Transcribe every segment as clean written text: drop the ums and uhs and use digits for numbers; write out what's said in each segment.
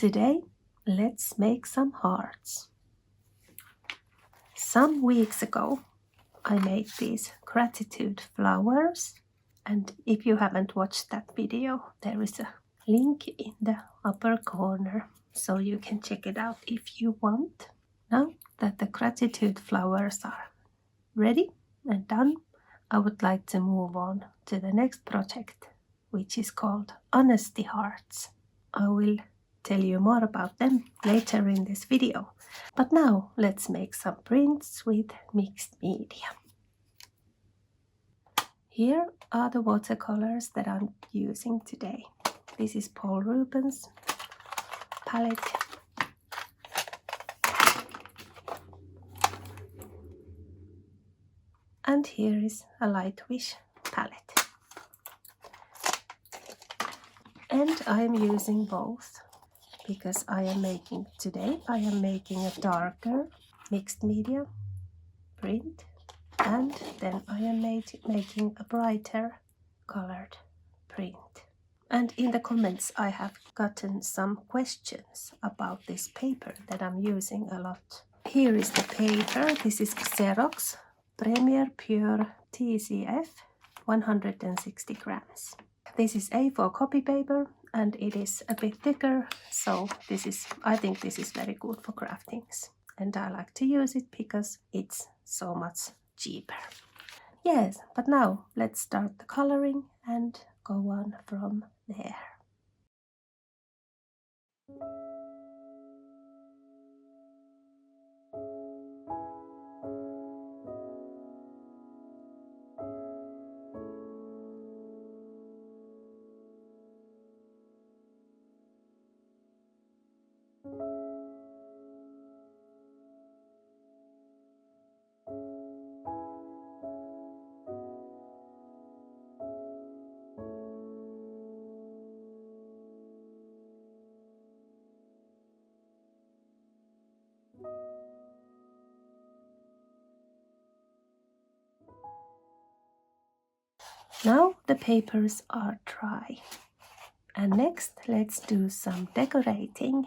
Today, let's make some hearts. Some weeks ago, I made these gratitude flowers, and if you haven't watched that video, there is a link in the upper corner, so you can check it out if you want. Now that the gratitude flowers are ready and done, I would like to move on to the next project, which is called Honesty Hearts. I will tell you more about them later in this video. But now let's make some prints with mixed media. Here are the watercolors that I'm using today. This is Paul Rubens palette. And here is a Lightwish palette. And I am using both because I am making a darker mixed media print, and then I am making a brighter colored print. And in the comments I have gotten some questions about this paper that I'm using a lot. Here is the paper. This is Xerox Premier Pure TCF 160 grams. This is A4 copypaper and it is a bit thicker, so I think this is very good for craftings. And I like to use it because it's so much cheaper. Yes, but now let's start the coloring and go on from there. Now the papers are dry. And next let's do some decorating.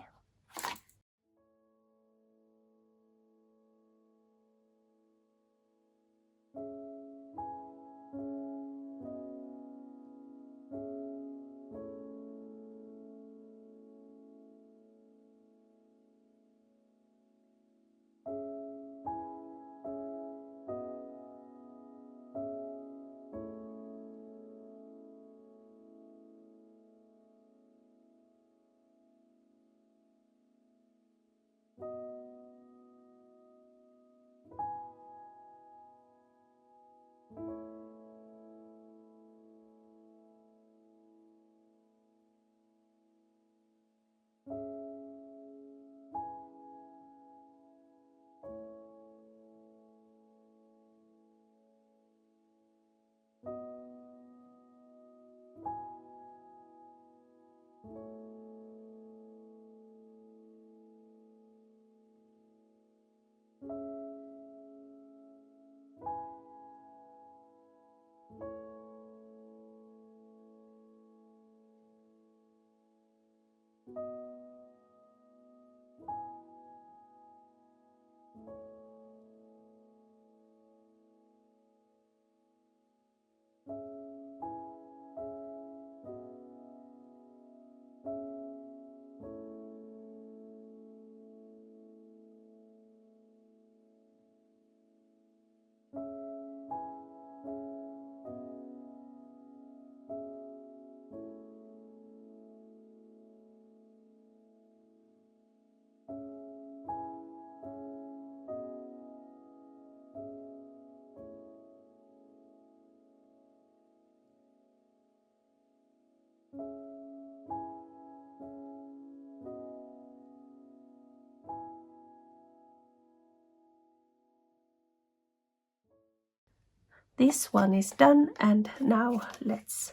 This one is done, and now let's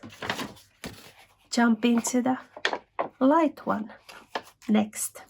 jump into the light one next.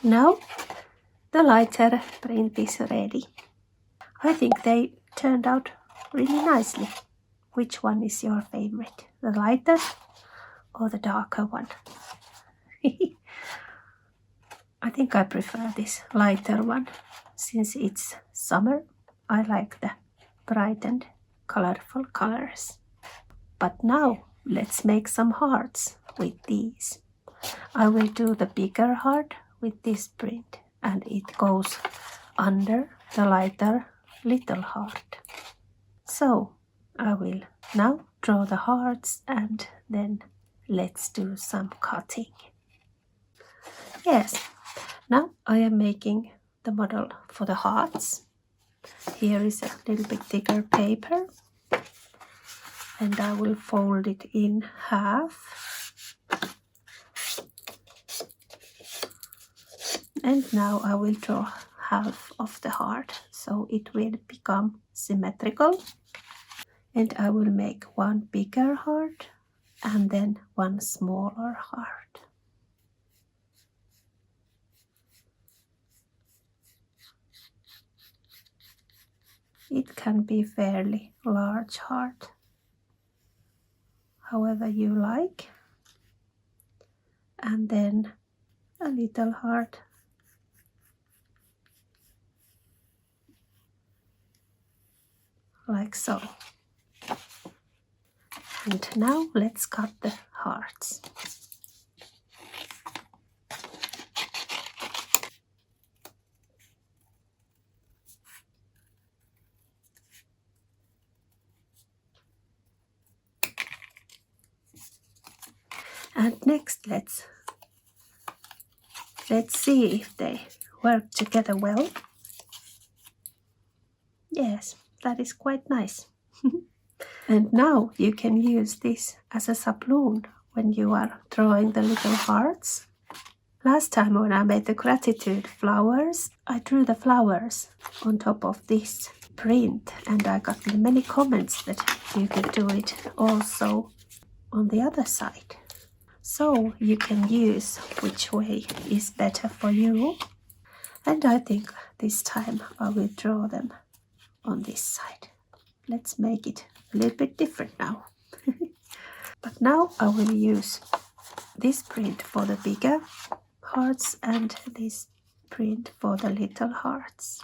Now the lighter print is ready. I think they turned out really nicely. Which one is your favorite? The lighter or the darker one? I think I prefer this lighter one. Since it's summer, I like the bright and colorful colors. But now let's make some hearts with these. I will do the bigger heart with this print, and it goes under the lighter little heart. So I will now draw the hearts and then let's do some cutting. Yes, now I am making the model for the hearts. Here is a little bit thicker paper and I will fold it in half. And now I will draw half of the heart so it will become symmetrical. And I will make one bigger heart and then one smaller heart. It can be fairly large heart, however you like. And then a little heart. Like so. And now let's cut the hearts. And next let's see if they work together well. Yes, that is quite nice. And now you can use this as a saploon when you are drawing the little hearts. Last time when I made the gratitude flowers, I drew the flowers on top of this print and I got many comments that you could do it also on the other side. So you can use which way is better for you. And I think this time I will draw them on this side. Let's make it a little bit different now. But now I will use this print for the bigger hearts and this print for the little hearts.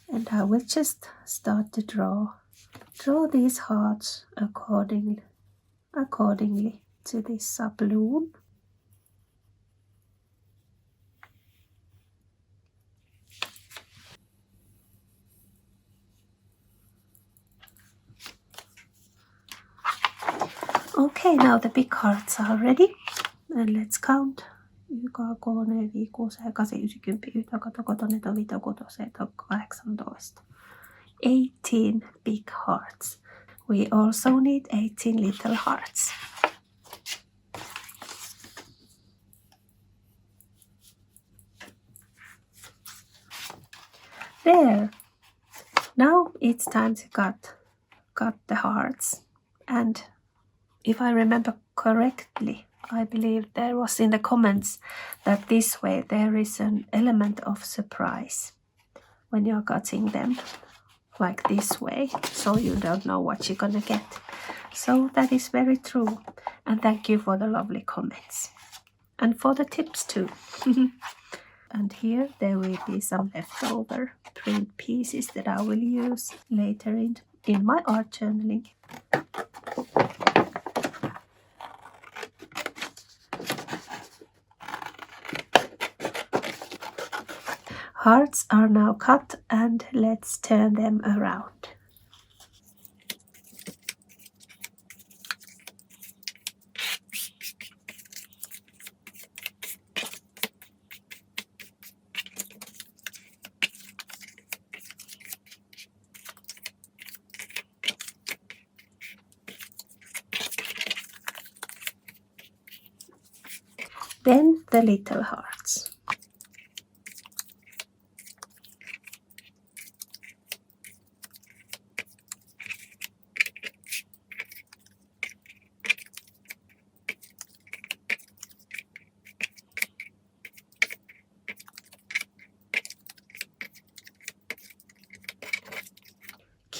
And I will just start to draw these hearts accordingly to this saploon. Okay, now the big hearts are ready. And let's count. 1, 2, 3, 4, 5, 6, 7, 8, 18 big hearts. We also need 18 little hearts. There. Now it's time to cut the hearts. And if I remember correctly, I believe there was in the comments that this way there is an element of surprise when you're cutting them like this way, so you don't know what you're gonna get. So that is very true, and thank you for the lovely comments and for the tips too. And here there will be some leftover print pieces that I will use later in my art journaling. Hearts are now cut and let's turn them around. Then the little hearts.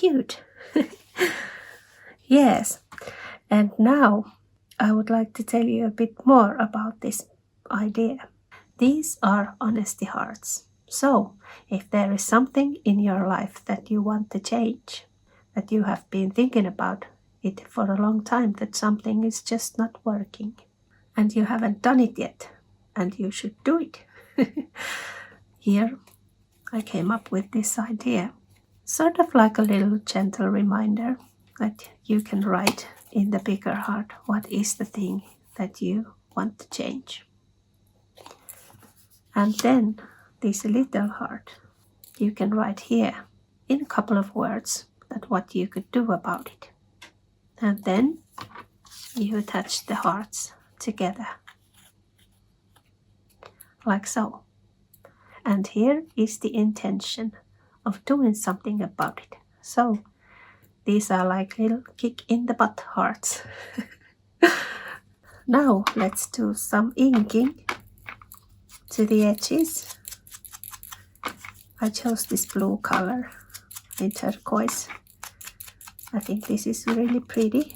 cute. Yes, and now I would like to tell you a bit more about this idea. These are honesty hearts. So, if there is something in your life that you want to change, that you have been thinking about it for a long time, that something is just not working, and you haven't done it yet, and you should do it. Here, I came up with this idea, sort of like a little gentle reminder that you can write in the bigger heart what is the thing that you want to change. And then this little heart, you can write here in a couple of words that what you could do about it. And then you attach the hearts together, like so. And here is the intention of doing something about it. So these are like little kick in the butt hearts. Now let's do some inking to the edges. I chose this blue color in turquoise. I think this is really pretty.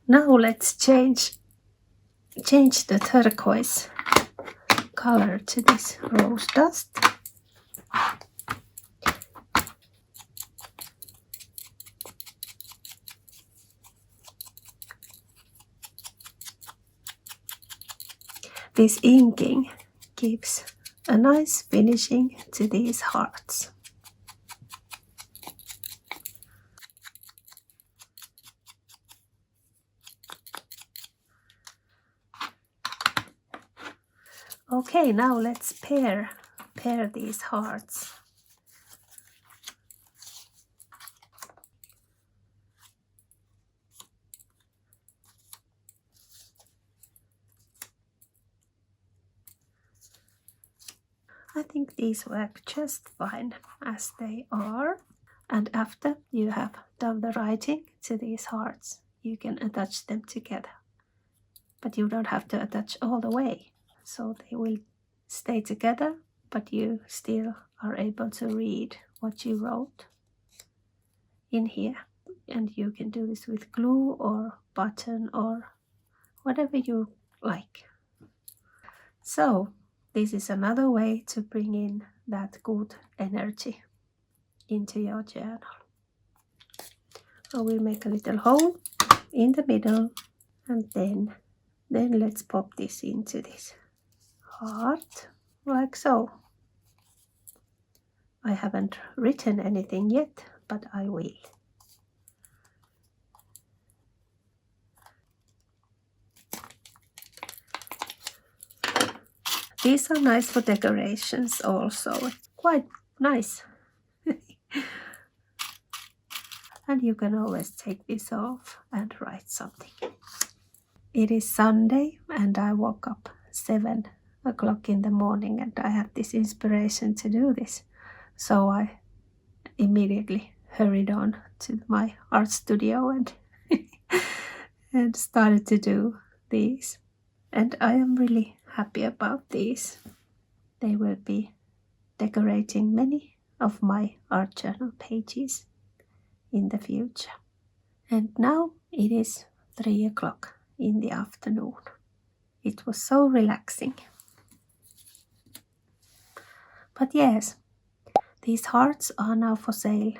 Now let's change the turquoise color to this rose dust. This inking gives a nice finishing to these hearts. Okay, now let's pair these hearts. I think these work just fine as they are. And after you have done the writing to these hearts, you can attach them together. But you don't have to attach all the way. So they will stay together, but you still are able to read what you wrote in here. And you can do this with glue or button or whatever you like. So this is another way to bring in that good energy into your journal. I will make a little hole in the middle, and then let's pop this into this heart, like so. I haven't written anything yet, but I will. These are nice for decorations also, quite nice. And you can always take this off and write something. It is Sunday and I woke up 7 o'clock in the morning and I had this inspiration to do this. So I immediately hurried on to my art studio and and started to do these. And I am really happy about these. They will be decorating many of my art journal pages in the future. And now it is 3 o'clock in the afternoon. It was so relaxing. But yes, these hearts are now for sale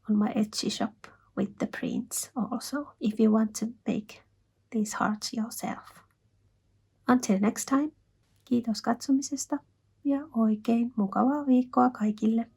on my Etsy shop with the prints also, if you want to make these hearts yourself. Until next time, kiitos katsomisesta ja oikein mukavaa viikkoa kaikille.